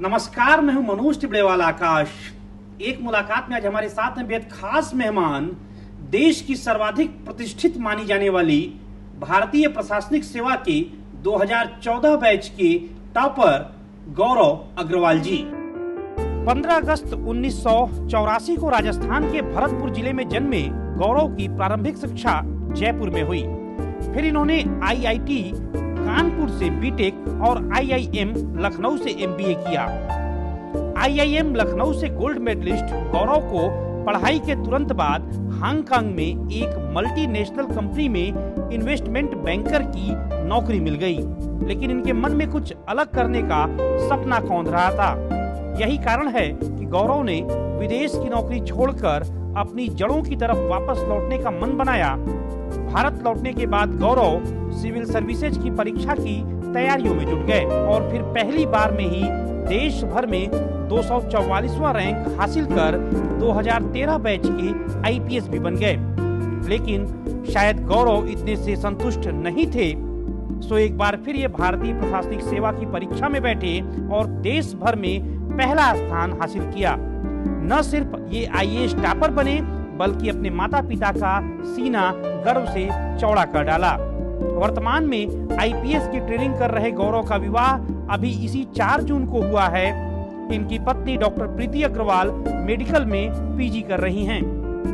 नमस्कार, मैं हूं मनोज टिबड़ेवाला आकाश। एक मुलाकात में आज हमारे साथ हैं बेहद खास मेहमान, देश की सर्वाधिक प्रतिष्ठित मानी जाने वाली भारतीय प्रशासनिक सेवा के 2014 बैच के टॉपर गौरव अग्रवाल जी। 15 अगस्त 1984 को राजस्थान के भरतपुर जिले में जन्मे गौरव की प्रारंभिक शिक्षा जयपुर में हुई। फिर इन्होंने आईआईटी कानपुर से बीटेक और आईआईएम लखनऊ से एमबीए किया। आईआईएम लखनऊ से गोल्ड मेडलिस्ट गौरव को पढ़ाई के तुरंत बाद हांगकांग में एक मल्टीनेशनल कंपनी में इन्वेस्टमेंट बैंकर की नौकरी मिल गई, लेकिन इनके मन में कुछ अलग करने का सपना कौंध रहा था। यही कारण है कि गौरव ने विदेश की नौकरी छोड़कर अपनी जड़ों की तरफ वापस लौटने का मन बनाया। भारत लौटने के बाद गौरव सिविल सर्विसेज की परीक्षा की तैयारियों में जुट गए और फिर पहली बार में ही देश भर में 244वां रैंक हासिल कर 2013 बैच के आईपीएस भी बन गए। लेकिन शायद गौरव इतने से संतुष्ट नहीं थे, सो एक बार फिर ये भारतीय प्रशासनिक सेवा की परीक्षा में बैठे और देश भर में पहला स्थान हासिल किया। न सिर्फ ये आईएएस टॉपर बने, बल्कि अपने माता पिता का सीना गर्व से चौड़ा कर डाला। वर्तमान में आईपीएस की ट्रेनिंग कर रहे गौरव का विवाह अभी इसी 4 जून को हुआ है। इनकी पत्नी डॉक्टर प्रीति अग्रवाल मेडिकल में पीजी कर रही हैं।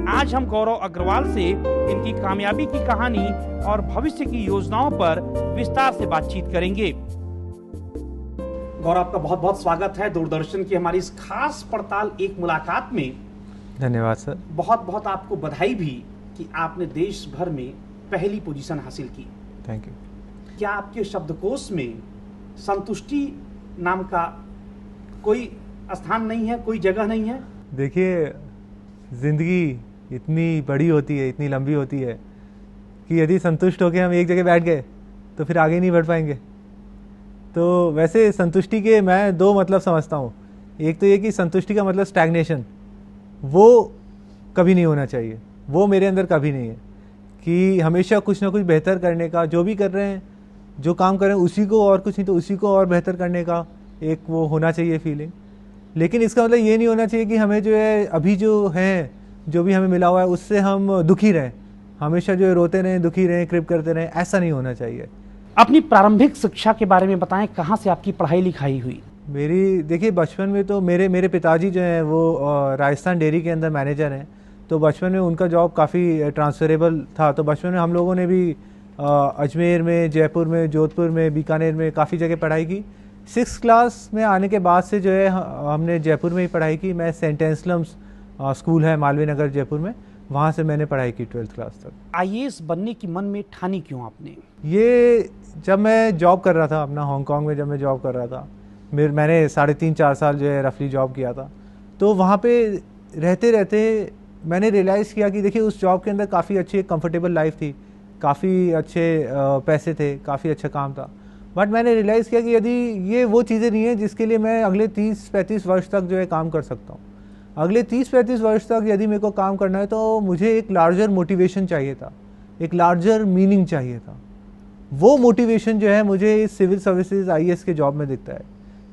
आज हम गौरव अग्रवाल से इनकी कामयाबी की कहानी और भविष्य की योजनाओं पर विस्तार से बातचीत करेंगे। गौरव, आपका बहुत बहुत स्वागत है दूरदर्शन की हमारी इस खास पड़ताल एक मुलाकात में। धन्यवाद सर। बहुत बहुत आपको बधाई भी कि आपने देश भर में पहली पोजीशन हासिल की। Thank you. क्या आपके शब्दकोश में संतुष्टि नाम का कोई स्थान नहीं है, कोई जगह नहीं है? देखिए, ज़िंदगी इतनी बड़ी होती है, इतनी लंबी होती है कि यदि संतुष्ट होकर हम एक जगह बैठ गए तो फिर आगे नहीं बढ़ पाएंगे। तो वैसे संतुष्टि के मैं 2 मतलब समझता हूँ। एक तो ये कि संतुष्टि का मतलब स्टैग्नेशन, वो कभी नहीं होना चाहिए, वो मेरे अंदर कभी नहीं है। कि हमेशा कुछ ना कुछ बेहतर करने का, जो भी कर रहे हैं, जो काम कर रहे हैं उसी को, और कुछ नहीं तो उसी को और बेहतर करने का एक वो होना चाहिए फीलिंग। लेकिन इसका मतलब ये नहीं होना चाहिए कि हमें जो है अभी जो है, जो भी हमें मिला हुआ है उससे हम दुखी रहें, हमेशा जो है रोते रहें, दुखी रहें, क्रिप करते रहें, ऐसा नहीं होना चाहिए। अपनी प्रारंभिक शिक्षा के बारे में बताएं, कहाँ से आपकी पढ़ाई लिखाई हुई? मेरी देखिए, बचपन में तो मेरे पिताजी जो हैं वो राजस्थान डेयरी के अंदर मैनेजर हैं। तो बचपन में उनका जॉब काफ़ी ट्रांसफरेबल था। तो बचपन में हम लोगों ने भी अजमेर में, जयपुर में, जोधपुर में, बीकानेर में काफ़ी जगह पढ़ाई की। 6th क्लास में आने के बाद से जो है हमने जयपुर में ही पढ़ाई की। मैं सेंट एंसलम्स स्कूल है मालवीय नगर जयपुर में, वहाँ से मैंने पढ़ाई की 12th क्लास तक। आईएएस बनने की मन में ठानी क्यों आपने? ये जब मैं जॉब कर रहा था अपना हांगकांग में, जब मैं जॉब कर रहा था, मैंने 3.5-4 साल जो है रफली जॉब किया था। तो वहाँ पे रहते रहते मैंने रियलाइज़ किया कि देखिए, उस जॉब के अंदर काफ़ी अच्छी कंफर्टेबल लाइफ थी, काफ़ी अच्छे पैसे थे, काफ़ी अच्छा काम था। बट मैंने रियलाइज़ किया कि यदि ये वो चीज़ें नहीं है जिसके लिए मैं अगले 30-35 वर्ष तक जो है काम कर सकता हूँ। अगले 30-35 वर्ष तक यदि मेरे को काम करना है तो मुझे एक लार्जर मोटिवेशन चाहिए था, एक लार्जर मीनिंग चाहिए था। वो मोटिवेशन जो है मुझे इस सिविल सर्विसेज आईएएस के जॉब में दिखता है।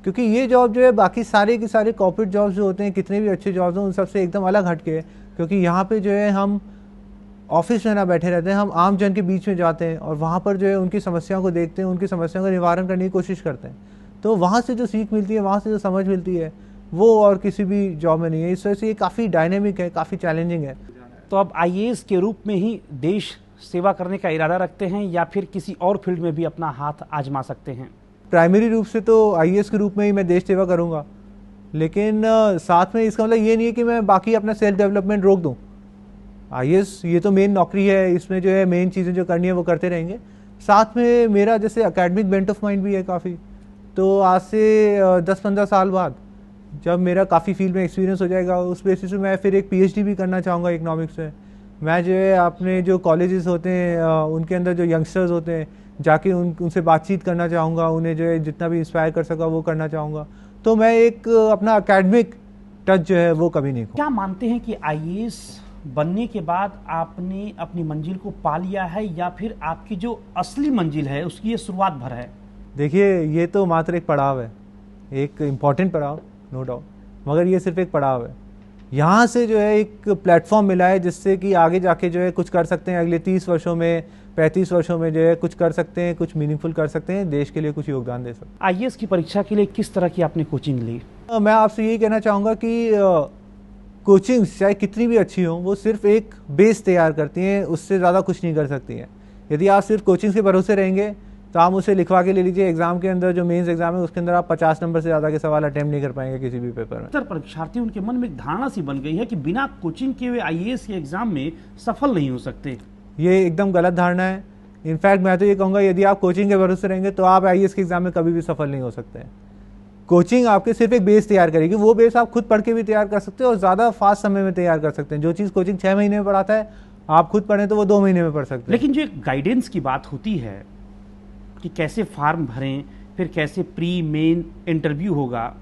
क्योंकि ये जॉब जो है बाकी सारे के सारे कॉर्पोरेट जॉब्स जो होते हैं, कितने भी अच्छे जॉब्स हैं, उन सबसे एकदम अलग हटके है। क्योंकि यहाँ पे जो है हम ऑफिस में ना बैठे रहते हैं, हम आम जन के बीच में जाते हैं और वहाँ पर जो है उनकी समस्याओं को देखते हैं, उनकी समस्याओं का निवारण करने की कोशिश करते हैं। तो वहाँ से जो सीख मिलती है, वहाँ से जो समझ मिलती है, वो और किसी भी जॉब में नहीं है। इस वजह से ये काफ़ी डायनेमिक है, काफ़ी चैलेंजिंग है। तो अब आईएएस के रूप में ही देश सेवा करने का इरादा रखते हैं या फिर किसी और फील्ड में भी अपना हाथ आजमा सकते हैं? प्राइमरी रूप से तो आईएएस के रूप में ही मैं देश सेवा करूँगा, लेकिन साथ में इसका मतलब ये नहीं है कि मैं बाकी अपना सेल्फ डेवलपमेंट रोक दूँ। आईएएस ये तो मेन नौकरी है, इसमें जो है मेन चीज़ें जो करनी है वो करते रहेंगे। साथ में मेरा जैसे एकेडमिक बेंट ऑफ माइंड भी है काफ़ी। तो आज से 10-15 साल बाद जब मेरा काफ़ी फील्ड में एक्सपीरियंस हो जाएगा, उस बेसिस पे मैं फिर एक पीएचडी भी करना चाहूँगा इकोनॉमिक्स में। मैं जो है अपने जो कॉलेजेस होते हैं उनके अंदर जो यंगस्टर्स होते हैं, जाके उनसे बातचीत करना चाहूँगा, उन्हें जो है जितना भी इंस्पायर कर सका वो करना चाहूँगा। तो मैं एक अपना एकेडमिक टच जो है वो कभी नहीं खो। क्या मानते हैं कि आईएएस बनने के बाद आपने अपनी मंजिल को पा लिया है या फिर आपकी जो असली मंजिल है उसकी ये शुरुआत भर है? देखिए, ये तो मात्र एक पड़ाव है। एक इम्पॉर्टेंट पड़ाव, नो डाउट, मगर ये सिर्फ एक पड़ाव है। यहाँ से जो है एक प्लेटफॉर्म मिला है जिससे कि आगे जाके जो है कुछ कर सकते हैं, अगले 30 वर्षों में 35 वर्षों में जो है कुछ कर सकते हैं, कुछ मीनिंगफुल कर सकते हैं, देश के लिए कुछ योगदान दे सकते हैं। आईएएस की परीक्षा के लिए किस तरह की आपने कोचिंग ली? मैं आपसे यही कहना चाहूँगा कि कोचिंग्स चाहे कितनी भी अच्छी हो, वो सिर्फ एक बेस तैयार करती हैं, उससे ज़्यादा कुछ नहीं कर सकती हैं। यदि आप सिर्फ कोचिंग्स के भरोसे रहेंगे तो आप उसे लिखवा के ले लीजिए, एग्जाम के अंदर जो मेंस एग्जाम है उसके अंदर आप 50 नंबर से ज़्यादा के सवाल अटेम्प्ट नहीं कर पाएंगे किसी भी पेपर में। अक्सर परीक्षार्थी, उनके मन में एक धारणा सी बन गई है कि बिना कोचिंग के वे आईएएस के एग्जाम में सफल नहीं हो सकते। ये एकदम गलत धारणा है। इनफैक्ट मैं तो ये कहूँगा, यदि आप कोचिंग के भरोसे रहेंगे तो आप आईएएस के एग्जाम में कभी भी सफल नहीं हो सकते। कोचिंग आपके सिर्फ एक बेस तैयार करेगी, वो बेस आप खुद पढ़ के भी तैयार कर सकते हैं और ज़्यादा फास्ट समय में तैयार कर सकते हैं। जो चीज़ कोचिंग 6 महीने में पढ़ाता है, आप खुद पढ़ें तो वो 2 महीने में पढ़ सकते हैं। लेकिन जो एक गाइडेंस की बात होती है कि कैसे फॉर्म भरें, फिर कैसे प्री मेन इंटरव्यू होगा,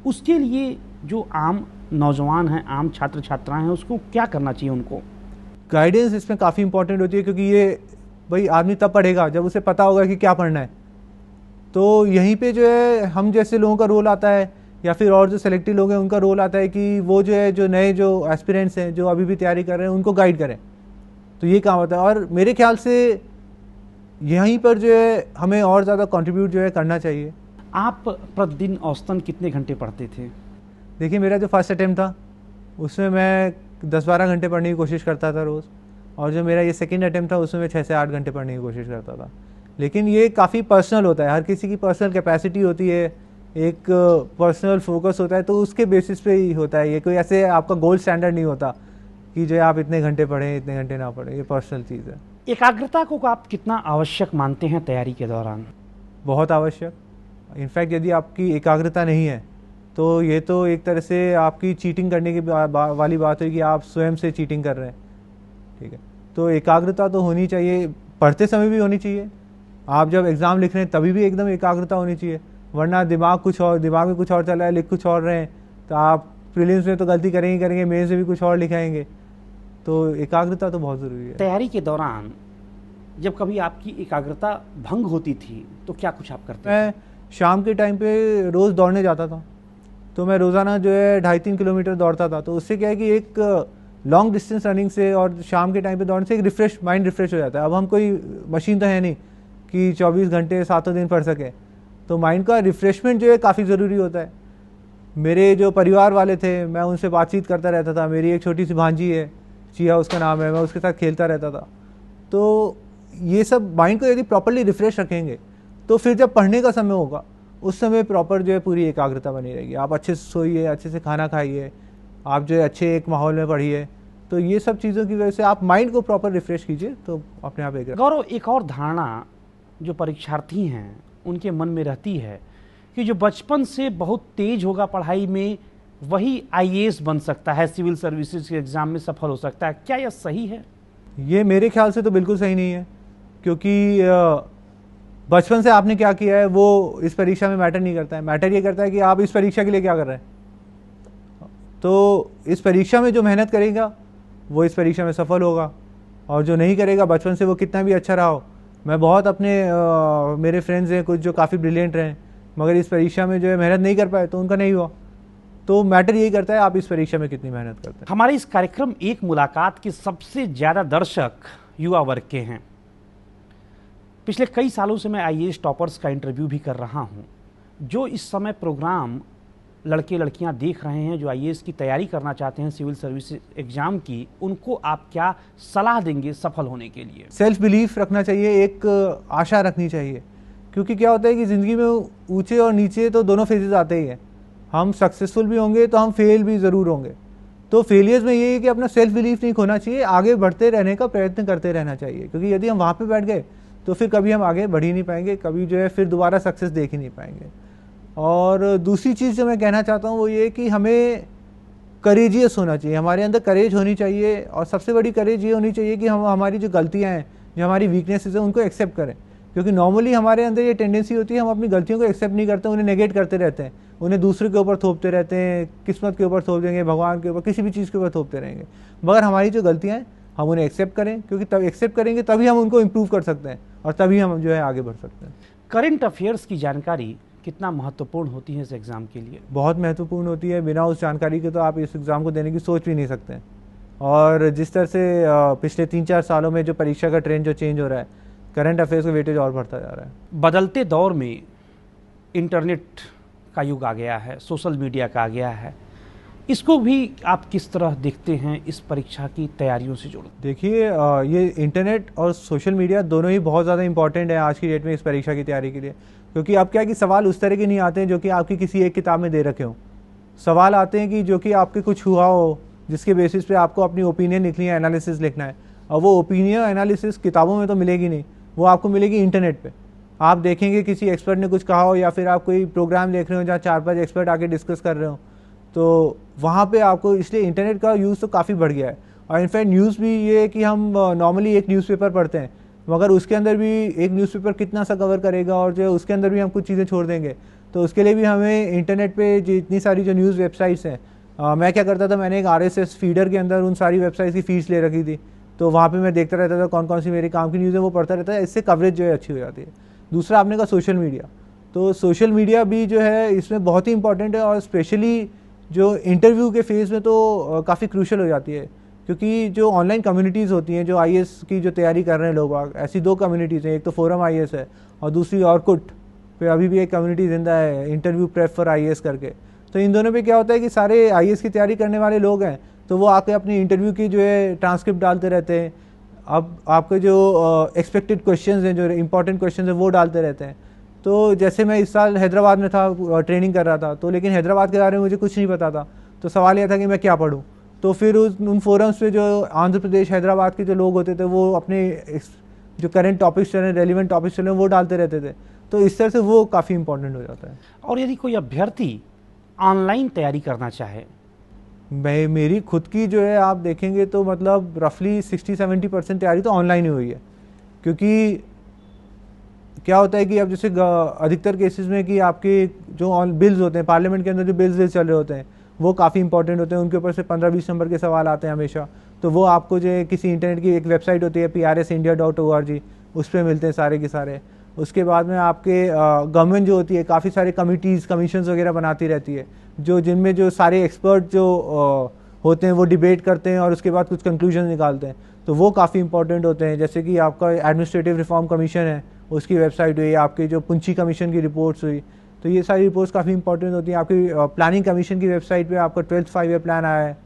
उसके लिए जो आम नौजवान हैं, आम छात्र छात्राएं हैं, उसको क्या करना चाहिए उनको? गाइडेंस इसमें काफ़ी इंपॉर्टेंट होती है, क्योंकि ये भाई आदमी तब पढ़ेगा जब उसे पता होगा कि क्या पढ़ना है। तो यहीं पे जो है हम जैसे लोगों का रोल आता है, या फिर और जो सेलेक्टिव लोग हैं उनका रोल आता है कि वो जो है जो नए जो एस्पिरेंट्स हैं जो अभी भी तैयारी कर रहे हैं उनको गाइड करें। तो ये काम होता है, और मेरे ख्याल से यहीं पर जो है हमें और ज़्यादा कंट्रीब्यूट जो है करना चाहिए। आप प्रतिदिन औसतन कितने घंटे पढ़ते थे? देखिए, मेरा जो फर्स्ट अटैम्प्ट था उसमें मैं 10-12 घंटे पढ़ने की कोशिश करता था रोज़, और जो मेरा ये सेकंड अटैम्प्ट था उसमें मैं 6 से 8 घंटे पढ़ने की कोशिश करता था। लेकिन ये काफ़ी पर्सनल होता है, हर किसी की पर्सनल कैपेसिटी होती है, एक पर्सनल फोकस होता है, तो उसके बेसिस पे ही होता है। ये कोई ऐसे आपका गोल्ड स्टैंडर्ड नहीं होता कि जो है आप इतने घंटे पढ़ें इतने घंटे ना पढ़ें, ये पर्सनल चीज़ है। एकाग्रता को आप कितना आवश्यक मानते हैं तैयारी के दौरान? बहुत आवश्यक। इनफैक्ट यदि आपकी एकाग्रता नहीं है तो ये तो एक तरह से आपकी चीटिंग करने की वाली बात है कि आप स्वयं से चीटिंग कर रहे हैं। ठीक है, तो एकाग्रता तो होनी चाहिए, पढ़ते समय भी होनी चाहिए, आप जब एग्ज़ाम लिख रहे हैं तभी भी एकदम एकाग्रता होनी चाहिए, वरना दिमाग में कुछ और चल रहा है, लिख कुछ और रहे हैं, तो आप प्रीलिम्स में तो गलती करेंगे, मेंस में भी कुछ और लिखाएंगे। तो एकाग्रता तो बहुत ज़रूरी है। तैयारी के दौरान जब कभी आपकी एकाग्रता भंग होती थी तो क्या कुछ आप करते थे? मैं शाम के टाइम पे रोज़ दौड़ने जाता था, तो मैं रोज़ाना जो है 2.5-3 किलोमीटर दौड़ता था। तो उससे क्या है कि एक लॉन्ग डिस्टेंस रनिंग से और शाम के टाइम पे दौड़ने से एक माइंड रिफ्रेश हो जाता है। अब हम कोई मशीन तो है नहीं कि 24 घंटे 7 दिन पढ़ सके, तो माइंड का रिफ्रेशमेंट जो है काफ़ी ज़रूरी होता है। मेरे जो परिवार वाले थे, मैं उनसे बातचीत करता रहता था। मेरी एक छोटी सी भांजी है, चिया उसका नाम है, मैं उसके साथ खेलता रहता था। तो ये सब माइंड को यदि प्रॉपरली रिफ्रेश रखेंगे तो फिर जब पढ़ने का समय होगा उस समय प्रॉपर जो है पूरी एकाग्रता बनी रहेगी। आप अच्छे से सोइए, अच्छे से खाना खाइए, आप जो है अच्छे एक माहौल में पढ़िए, तो ये सब चीज़ों की वजह से आप माइंड को प्रॉपर रिफ्रेश कीजिए तो अपने आप एक। गौरव, एक और धारणा जो परीक्षार्थी हैं उनके मन में रहती है कि जो बचपन से बहुत तेज होगा पढ़ाई में वही आईएएस बन सकता है, सिविल सर्विसेज के एग्जाम में सफल हो सकता है। क्या यह सही है? ये मेरे ख्याल से तो बिल्कुल सही नहीं है, क्योंकि बचपन से आपने क्या किया है वो इस परीक्षा में मैटर नहीं करता है। मैटर ये करता है कि आप इस परीक्षा के लिए क्या कर रहे हैं। तो इस परीक्षा में जो मेहनत करेगा वो इस परीक्षा में सफल होगा, और जो नहीं करेगा बचपन से वो कितना भी अच्छा रहा हो। मैं बहुत मेरे फ्रेंड्स हैं कुछ जो काफ़ी ब्रिलियंट रहे मगर इस परीक्षा में जो है मेहनत नहीं कर पाए तो उनका नहीं हुआ। तो मैटर यही करता है आप इस परीक्षा में कितनी मेहनत करते हैं। हमारे इस कार्यक्रम एक मुलाकात के सबसे ज़्यादा दर्शक युवा वर्ग के हैं। पिछले कई सालों से मैं आईएएस टॉपर्स का इंटरव्यू भी कर रहा हूं। जो इस समय प्रोग्राम लड़के लड़कियां देख रहे हैं जो आईएएस की तैयारी करना चाहते हैं सिविल सर्विस एग्जाम की, उनको आप क्या सलाह देंगे सफल होने के लिए? सेल्फ बिलीफ रखना चाहिए, एक आशा रखनी चाहिए, क्योंकि क्या होता है कि ज़िंदगी में ऊंचे और नीचे तो दोनों फेजेस आते ही हैं। हम सक्सेसफुल भी होंगे तो हम फेल भी ज़रूर होंगे। तो फेलियर्स में ये है कि अपना सेल्फ बिलीफ नहीं खोना चाहिए, आगे बढ़ते रहने का प्रयत्न करते रहना चाहिए, क्योंकि यदि हम वहाँ पर बैठ गए तो फिर कभी हम आगे बढ़ ही नहीं पाएंगे, कभी जो है फिर दोबारा सक्सेस देख ही नहीं पाएंगे। और दूसरी चीज़ जो मैं कहना चाहता हूँ वो ये कि हमें करेजियस होना चाहिए, हमारे अंदर करेज होनी चाहिए, और सबसे बड़ी करेज ये होनी चाहिए कि हम हमारी जो गलतियाँ हैं, जो हमारी वीकनेसेस हैं, उनको एक्सेप्ट करें। क्योंकि नॉर्मली हमारे अंदर ये टेंडेंसी होती है हम अपनी गलतियों को एक्सेप्ट नहीं करते, उन्हें नेगेट करते रहते हैं, उन्हें दूसरे के ऊपर थोपते रहते हैं, किस्मत के ऊपर थोप देंगे, भगवान के ऊपर, किसी भी चीज़ के ऊपर थोपते रहेंगे। मगर हमारी जो गलतियाँ हैं हम उन्हें एक्सेप्ट करें, क्योंकि तब एक्सेप्ट करेंगे तभी हम उनको इम्प्रूव कर सकते हैं और तभी हम जो है आगे बढ़ सकते हैं। करंट अफेयर्स की जानकारी कितना महत्वपूर्ण होती है इस एग्ज़ाम के लिए? बहुत महत्वपूर्ण होती है। बिना उस जानकारी के तो आप इस एग्ज़ाम को देने की सोच भी नहीं सकते। और जिस तरह से पिछले 3-4 सालों में जो परीक्षा का ट्रेंड जो चेंज हो रहा है, करंट अफेयर्स का वेटेज और बढ़ता जा रहा है। बदलते दौर में इंटरनेट का युग आ गया है, सोशल मीडिया का आ गया है, इसको भी आप किस तरह देखते हैं इस परीक्षा की तैयारियों से जुड़? देखिए, ये इंटरनेट और सोशल मीडिया दोनों ही बहुत ज़्यादा इंपॉर्टेंट है आज की डेट में इस परीक्षा की तैयारी के लिए। क्योंकि अब क्या है कि सवाल उस तरह के नहीं आते हैं जो कि आपकी किसी एक किताब में दे रखे हों। सवाल आते हैं कि जो कि आपके कुछ हुआ हो, जिसके बेसिस पे आपको अपनी ओपिनियन लिखनी है, एनालिसिस लिखना है। और वो ओपिनियन एनालिसिस किताबों में तो मिलेगी नहीं, वो आपको मिलेगी इंटरनेट पे। आप देखेंगे किसी एक्सपर्ट ने कुछ कहा हो, या फिर आप कोई प्रोग्राम देख रहे हो जहाँ 4-5 एक्सपर्ट आके डिस्कस कर रहे हो, तो वहाँ पे आपको, इसलिए इंटरनेट का यूज़ तो काफ़ी बढ़ गया है। और इनफैक्ट न्यूज़ भी ये है कि हम नॉर्मली एक न्यूज़पेपर पढ़ते हैं, मगर उसके अंदर भी एक न्यूज़पेपर कितना सा कवर करेगा, और जो उसके अंदर भी हम कुछ चीज़ें छोड़ देंगे। तो उसके लिए भी हमें इंटरनेट पे जितनी सारी जो न्यूज़ वेबसाइट्स हैं, मैं क्या करता था, मैंने एक RSS फीडर के अंदर उन सारी वेबसाइट्स की फीस ले रखी थी। तो वहाँ पे मैं देखता रहता था कौन कौन सी मेरे काम की न्यूज़ है, वो पढ़ता रहता है। इससे कवरेज जो है अच्छी हो जाती है। दूसरा आपने कहा सोशल मीडिया, तो सोशल मीडिया भी जो है इसमें बहुत ही इंपॉर्टेंट है, और स्पेशली जो इंटरव्यू के फेज़ में तो काफ़ी क्रूशल हो जाती है। क्योंकि जो ऑनलाइन कम्युनिटीज़ होती हैं, जो IAS की जो तैयारी कर रहे हैं लोग, ऐसी 2 कम्युनिटीज़ हैं। एक तो फोरम IAS है, और दूसरी ऑर्कुट पे अभी भी एक कम्युनिटी जिंदा है, इंटरव्यू प्रेप फॉर IAS करके। तो इन दोनों पे क्या होता है कि सारे IAS की तैयारी करने वाले लोग हैं, तो वो आके अपनी इंटरव्यू की जो है ट्रांसक्रिप्ट डालते रहते हैं। अब आपके जो एक्सपेक्टेड क्वेश्चंस हैं, जो इंपॉर्टेंट क्वेश्चंस हैं, वो डालते रहते हैं। तो जैसे मैं इस साल हैदराबाद में था, ट्रेनिंग कर रहा था, तो लेकिन हैदराबाद के बारे में मुझे कुछ नहीं पता था। तो सवाल यह था कि मैं क्या पढूं। तो फिर उन फोरम्स पे जो आंध्र प्रदेश, हैदराबाद के जो लोग होते थे, वो अपने जो करंट टॉपिक्स चल रहे हैं, रेलिवेंट टॉपिक्स चल रहे हैं, वो डालते रहते थे। तो इस तरह से वो काफ़ी इंपॉर्टेंट हो जाता है। और यदि कोई अभ्यर्थी ऑनलाइन तैयारी करना चाहे? मेरी खुद की जो है, आप देखेंगे तो मतलब रफली 60-70% तैयारी तो ऑनलाइन ही हुई है। क्योंकि क्या होता है कि अब जैसे अधिकतर केसेस में कि आपके जो बिल्स होते हैं, पार्लियामेंट के अंदर जो बिल्स चल रहे होते हैं, वो काफ़ी इंपॉर्टेंट होते हैं। उनके ऊपर से 15-20 नंबर के सवाल आते हैं हमेशा। तो वो आपको जो है किसी इंटरनेट की एक वेबसाइट होती है PRSindia.org, उस पर मिलते हैं सारे के सारे। उसके बाद में आपके गवर्नमेंट जो होती है, काफ़ी सारे कमिटीज़, कमीशंस वगैरह बनाती रहती है, जो जिनमें जो सारे एक्सपर्ट जो होते हैं वो डिबेट करते हैं और उसके बाद कुछ कंक्लूजन निकालते हैं। तो वो काफ़ी इंपॉर्टेंट होते हैं। जैसे कि आपका एडमिनिस्ट्रेटिव रिफॉर्म कमीशन है, उसकी वेबसाइट हुई, आपकी जो पुंची कमीशन की रिपोर्ट्स हुई, तो ये सारी रिपोर्ट्स काफ़ी इंपॉर्टेंट होती हैं। आपकी प्लानिंग कमीशन की वेबसाइट पे आपका 12th 5-year प्लान आया है।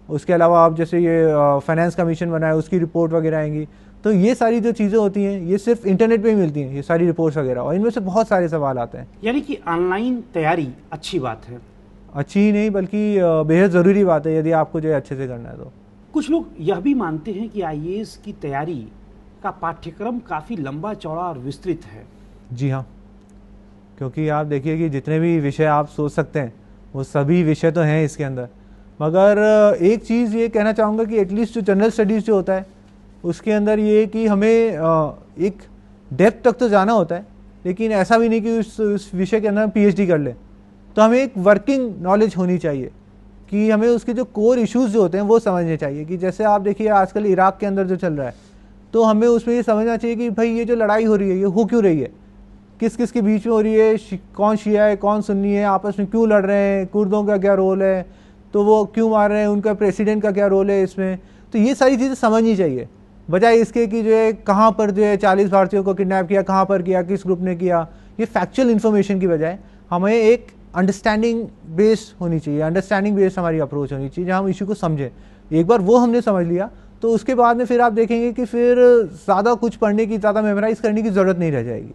उसके अलावा आप जैसे ये फाइनेंस कमीशन बनाया, उसकी रिपोर्ट वगैरह आएंगी। तो ये सारी जो चीज़ें होती हैं, ये सिर्फ इंटरनेट पे ही मिलती हैं, ये सारी रिपोर्ट्स वगैरह, और इनमें से बहुत सारे सवाल आते हैं। यानी कि ऑनलाइन तैयारी अच्छी बात है? अच्छी ही नहीं, बल्कि बेहद ज़रूरी बात है यदि आपको जो है अच्छे से करना है तो। कुछ लोग यह भी मानते हैं कि IAS की तैयारी का पाठ्यक्रम काफ़ी लंबा चौड़ा और विस्तृत है। जी हाँ, क्योंकि आप देखिए कि जितने भी विषय आप सोच सकते हैं, वो सभी विषय तो हैं इसके अंदर। मगर एक चीज़ ये कहना चाहूँगा कि एटलीस्ट जो जनरल स्टडीज़ जो होता है, उसके अंदर ये कि हमें एक डेप्थ तक तो जाना होता है, लेकिन ऐसा भी नहीं कि उस विषय के अंदर हम PhD कर लें। तो हमें एक वर्किंग नॉलेज होनी चाहिए कि हमें उसके जो कोर इश्यूज़ जो होते हैं वो समझने चाहिए। कि जैसे आप देखिए आजकल इराक के अंदर जो चल रहा है, तो हमें उसमें ये समझना चाहिए कि भाई ये जो लड़ाई हो रही है, ये हो क्यों रही है, किस किस के बीच में हो रही है, कौन शिया है, कौन सुन्नी है, आपस में क्यों लड़ रहे हैं, कुर्दों का क्या रोल है, तो वो क्यों मार रहे हैं, उनका प्रेसिडेंट का क्या रोल है इसमें। तो ये सारी चीज़ें समझनी चाहिए, बजाय इसके कि जो है कहाँ पर जो है 40 भारतीयों को किडनैप किया, कहाँ पर किया, किस ग्रुप ने किया। ये फैक्चुअल इन्फॉर्मेशन की बजाय हमें एक अंडरस्टैंडिंग बेस्ड होनी चाहिए, अंडरस्टैंडिंग बेस्ड हमारी अप्रोच होनी चाहिए, जहाँ हम इशू को समझें। एक बार वो हमने समझ लिया, तो उसके बाद में फिर आप देखेंगे कि फिर ज़्यादा कुछ पढ़ने की, ज़्यादा मेमोराइज़ करने की ज़रूरत नहीं रह जाएगी।